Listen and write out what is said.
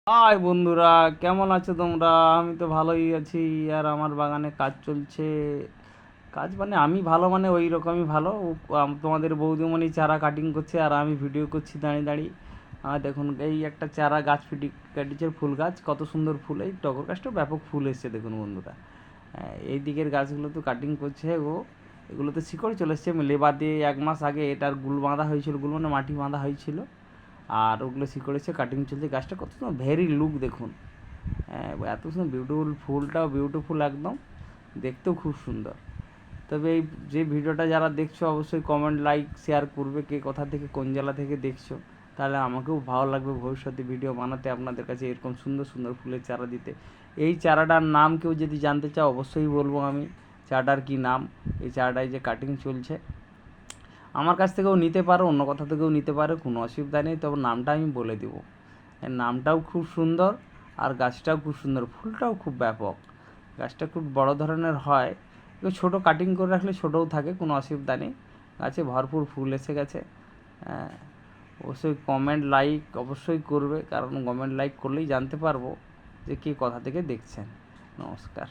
High বন্ধুরা, কেমন আছো তোমরা? আমি তো ভালোই আছি। আর আমার বাগানে কাজ চলছে। কাজ মানে আমি ভালো, মানে ওই রকমই ভালো। তোমাদের বৌদিমণি চারা কাটিং করছে আর আমি ভিডিও করছি দাঁড়িয়ে দাঁড়িয়ে। আর দেখুন, এই একটা চারা গাছ কাটিছে, ফুল গাছ, কত সুন্দর ফুল। এই টগর গাছটা ব্যাপক ফুল এসছে দেখুন বন্ধুরা। এই দিকের গাছগুলো তো কাটিং করছে ও। এগুলোতে শিকড় চলে এসছে। আমি লেবার দিয়ে 1 মাস আগে এটার গুল বাঁধা হয়েছিল, গুল মানে মাটি বাঁধা হয়েছিল। আর ওগুলো শিকড়েছে, কাটিং চলছে। গাছটা কত সুন্দর, ভেরি লুক দেখুন। এত সুন্দর বিউটিফুল, ফুলটাও বিউটিফুল একদম, দেখতেও খুব সুন্দর। তবে এই যে ভিডিওটা যারা দেখছো, অবশ্যই কমেন্ট, লাইক, শেয়ার করবে। কে কোথা থেকে, কোন জেলা থেকে দেখছো, তাহলে আমাকেও ভালো লাগবে ভবিষ্যতে ভিডিও বানাতে, আপনাদের কাছে এরকম সুন্দর সুন্দর ফুলের চারা দিতে। এই চারাটার নাম কেউ যদি জানতে চাও, অবশ্যই বলবো আমি চারাটার কী নাম। এই চারাটায় যে কাটিং চলছে, আমার কাছ থেকেও নিতে পারো, অন্য কথা থেকেও নিতে পারো, কোনো অসুবিধা নেই। তবে নামটা আমি বলে দেবো। এর নামটাও খুব সুন্দর, আর গাছটাও খুব সুন্দর, ফুলটাও খুব ব্যাপক। গাছটা খুব বড় ধরনের হয়। একটু ছোটো কাটিং করে রাখলে ছোটোও থাকে, কোনো অসুবিধা নেই। গাছে ভরপুর ফুল এসে গেছে। হ্যাঁ, অবশ্যই কমেন্ট, লাইক অবশ্যই করবে, কারণ কমেন্ট লাইক করলেই জানতে পারবো যে কে কোথা থেকে দেখছেন। নমস্কার।